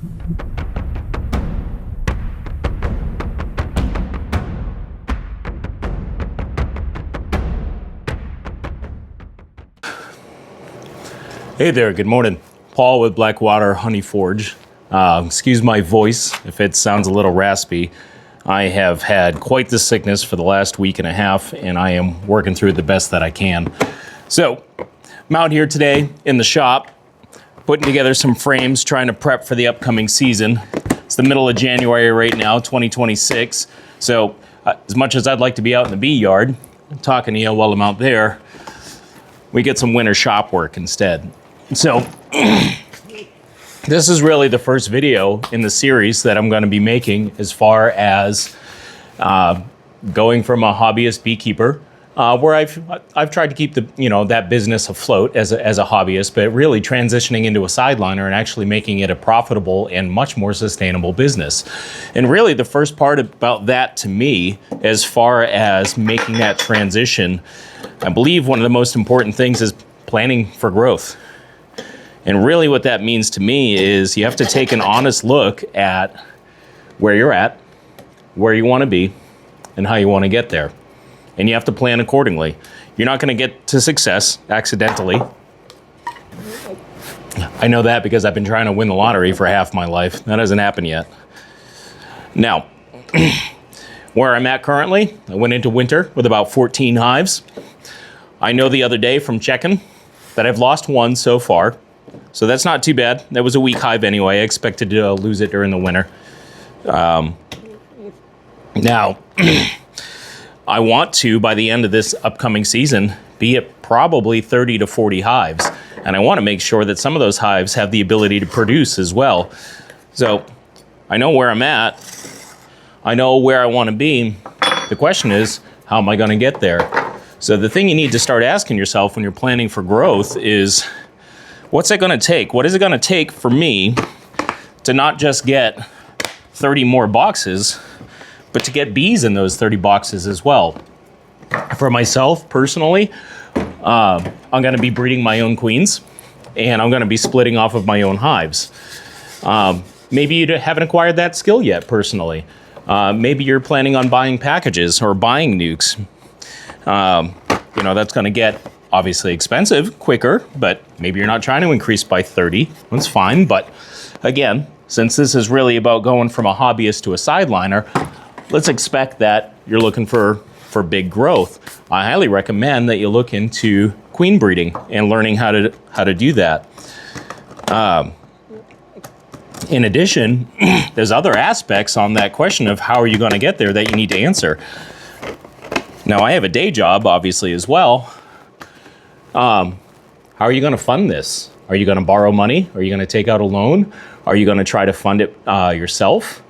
Hey there, good morning. Paul with Blackwater Honey Forge. Excuse my voice if it sounds a little raspy. I have had quite the sickness for the last week and a half, and I am working through it the best that I can. So, I'm out here today in the shop, putting together some frames, trying to prep for the upcoming season. It's the middle of January right now, 2026. So, as much as I'd like to be out in the bee yard, talking to you while I'm out there, we get some winter shop work instead. So, this is really the first video in the series that I'm going to be making as far as going from a hobbyist beekeeper, where I've tried to keep that business afloat as a hobbyist, but really transitioning into a sideliner and actually making it a profitable and much more sustainable business. And really, the first part about that to me, as far as making that transition, I believe one of the most important things is planning for growth. And really what that means to me is you have to take an honest look at where you're at, where you want to be, and how you want to get there. And you have to plan accordingly. You're not going to get to success accidentally. I know that because I've been trying to win the lottery for half my life. That hasn't happened yet. Now, where I'm at currently, I went into winter with about 14 hives. I know the other day from checking that I've lost one so far. So that's not too bad. That was a weak hive anyway. I expected to lose it during the winter. Now, I want to, by the end of this upcoming season, be at probably 30 to 40 hives. And I want to make sure that some of those hives have the ability to produce as well. So I know where I'm at. I know where I want to be. The question is, how am I going to get there? So the thing you need to start asking yourself when you're planning for growth is, what's it going to take? What is it going to take for me to not just get 30 more boxes, but to get bees in those 30 boxes as well? For myself, personally, I'm going to be breeding my own queens, and I'm going to be splitting off of my own hives. Maybe you haven't acquired that skill yet, personally. Maybe you're planning on buying packages or buying nukes. That's going to get obviously expensive quicker, but maybe you're not trying to increase by 30. That's fine. But again, since this is really about going from a hobbyist to a sideliner, let's expect that you're looking for big growth. I highly recommend that you look into queen breeding and learning how to do that. In addition, there's other aspects on that question of how are you going to get there that you need to answer. Now, I have a day job, obviously, as well. How are you going to fund this? Are you going to borrow money? Are you going to take out a loan? Are you going to try to fund it yourself?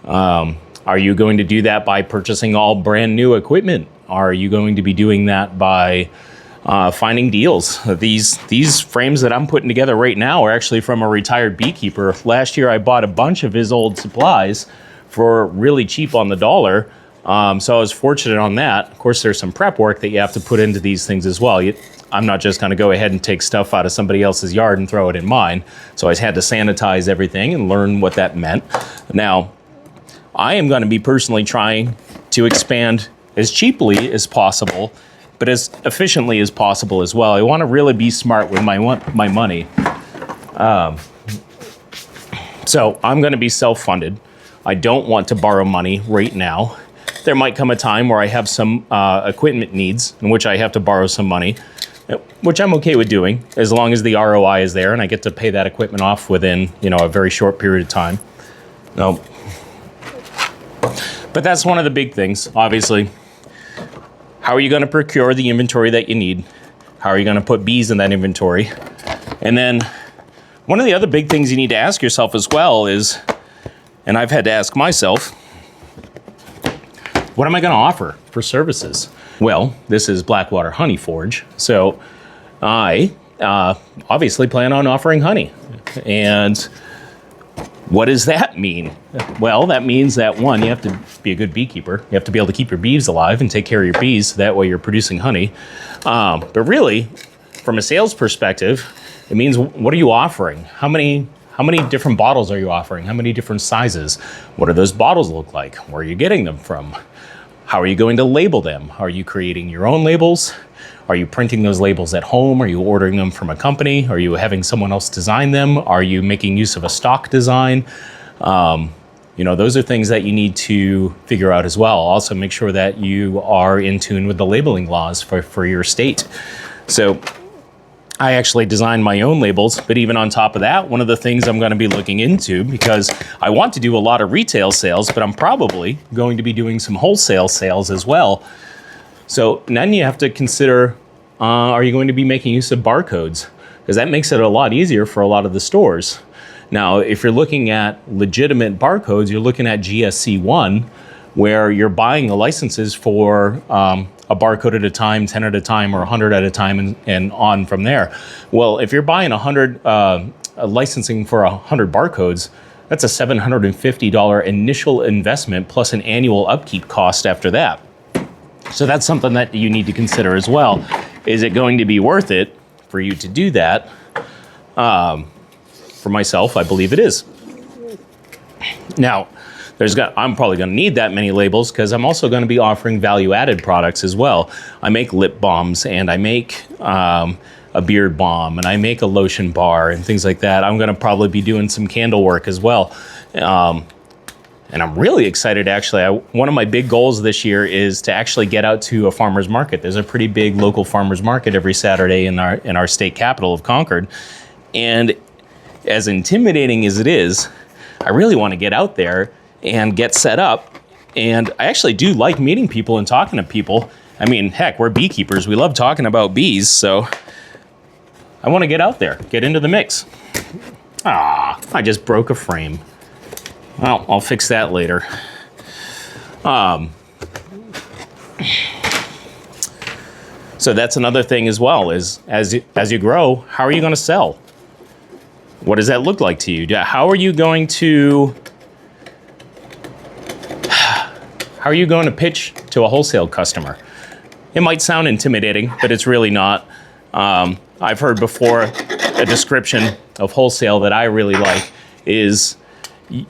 Are you going to do that by purchasing all brand new equipment? Are you going to be doing that by finding deals? These frames that I'm putting together right now are actually from a retired beekeeper. Last year, I bought a bunch of his old supplies for really cheap on the dollar. So I was fortunate on that. Of course, there's some prep work that you have to put into these things as well. I'm not just going to go ahead and take stuff out of somebody else's yard and throw it in mine. So I had to sanitize everything and learn what that meant. Now, I am going to be personally trying to expand as cheaply as possible, but as efficiently as possible as well. I want to really be smart with my money. So I'm going to be self-funded. I don't want to borrow money right now. There might come a time where I have some equipment needs in which I have to borrow some money, which I'm okay with doing as long as the ROI is there and I get to pay that equipment off within, a very short period of time. No. But that's one of the big things, obviously. How are you going to procure the inventory that you need? How are you going to put bees in that inventory? And then one of the other big things you need to ask yourself as well is, and I've had to ask myself, what am I going to offer for services? Well, this is Blackwater Honey Forge, so I obviously plan on offering honey. And what does that mean? Well, that means that, one, you have to be a good beekeeper. You have to be able to keep your bees alive and take care of your bees, so that way you're producing honey. But really, from a sales perspective, it means, what are you offering? How How many different bottles are you offering? How many different sizes? What do those bottles look like? Where are you getting them from? How are you going to label them? Are you creating your own labels? Are you printing those labels at home? Are you ordering them from a company? Are you having someone else design them? Are you making use of a stock design? Those are things that you need to figure out as well. Also, make sure that you are in tune with the labeling laws for your state. So I actually designed my own labels, but even on top of that, one of the things I'm going to be looking into, because I want to do a lot of retail sales, but I'm probably going to be doing some wholesale sales as well. So then you have to consider, are you going to be making use of barcodes? Because that makes it a lot easier for a lot of the stores. Now, if you're looking at legitimate barcodes, you're looking at GSC1, where you're buying the licenses for a barcode at a time, 10 at a time, or 100 at a time, and on from there. Well, if you're buying 100 licensing for 100 barcodes, that's a $750 initial investment plus an annual upkeep cost after that. So that's something that you need to consider as well. Is it going to be worth it for you to do that? For myself, I believe it is. Now, I'm probably going to need that many labels because I'm also going to be offering value-added products as well. I make lip balms, and I make a beard balm, and I make a lotion bar and things like that. I'm going to probably be doing some candle work as well. And I'm really excited, actually. One of my big goals this year is to actually get out to a farmer's market. There's a pretty big local farmer's market every Saturday in our state capital of Concord. And as intimidating as it is, I really want to get out there and get set up. And I actually do like meeting people and talking to people. I mean, heck, we're beekeepers. We love talking about bees. So I want to get out there, get into the mix. I just broke a frame. Well, I'll fix that later. So that's another thing as well, is as you grow, how are you going to sell? What does that look like to you? How are you going to pitch to a wholesale customer? It might sound intimidating, but it's really not. I've heard before a description of wholesale that I really like is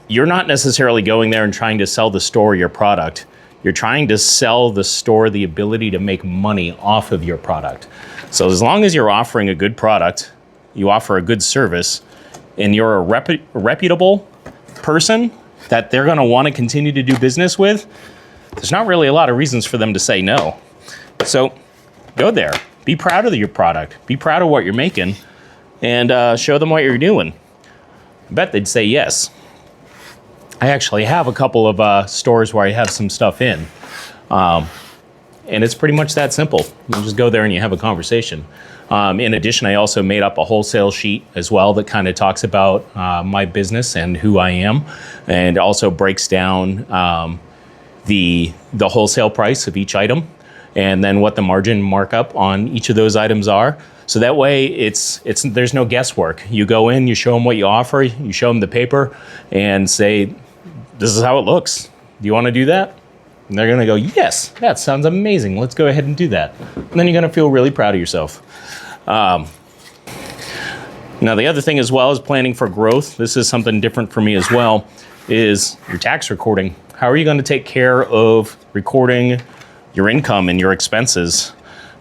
you're not necessarily going there and trying to sell the store your product. You're trying to sell the store the ability to make money off of your product. So as long as you're offering a good product, you offer a good service, and you're a reputable person that they're going to want to continue to do business with, there's not really a lot of reasons for them to say no. So go there. Be proud of your product. Be proud of what you're making, and show them what you're doing. I bet they'd say yes. I actually have a couple of stores where I have some stuff in. And it's pretty much that simple. You just go there and you have a conversation. In addition, I also made up a wholesale sheet as well that kind of talks about my business and who I am, and also breaks down the wholesale price of each item, and then what the margin markup on each of those items are. So that way, there's no guesswork. You go in, you show them what you offer, you show them the paper, and say, this is how it looks. Do you want to do that? And they're going to go, yes, that sounds amazing. Let's go ahead and do that. And then you're going to feel really proud of yourself. Now, the other thing as well is planning for growth. This is something different for me as well, is your tax recording. How are you going to take care of recording your income and your expenses?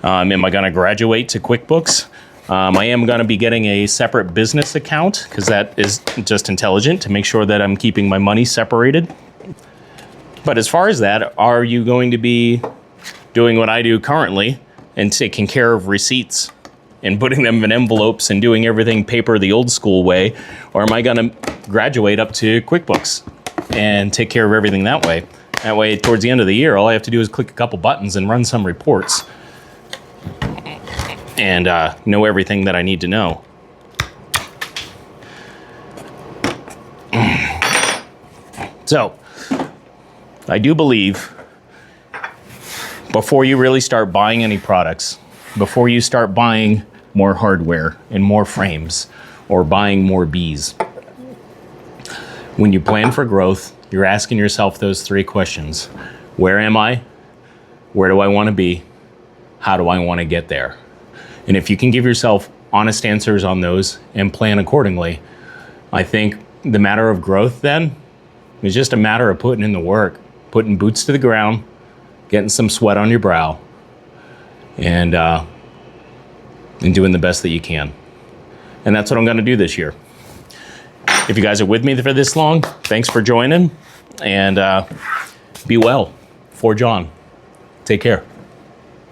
Am I going to graduate to QuickBooks? I am going to be getting a separate business account because that is just intelligent to make sure that I'm keeping my money separated. But as far as that, are you going to be doing what I do currently and taking care of receipts and putting them in envelopes and doing everything paper the old school way? Or am I going to graduate up to QuickBooks and take care of everything that way? That way, towards the end of the year, all I have to do is click a couple buttons and run some reports and know everything that I need to know. So, I do believe before you really start buying any products, before you start buying more hardware and more frames or buying more bees, when you plan for growth, you're asking yourself those three questions. Where am I? Where do I want to be? How do I want to get there? And if you can give yourself honest answers on those and plan accordingly, I think the matter of growth then is just a matter of putting in the work, putting boots to the ground, getting some sweat on your brow, and doing the best that you can. And that's what I'm going to do this year. If you guys are with me for this long, thanks for joining, and be well. For John, take care.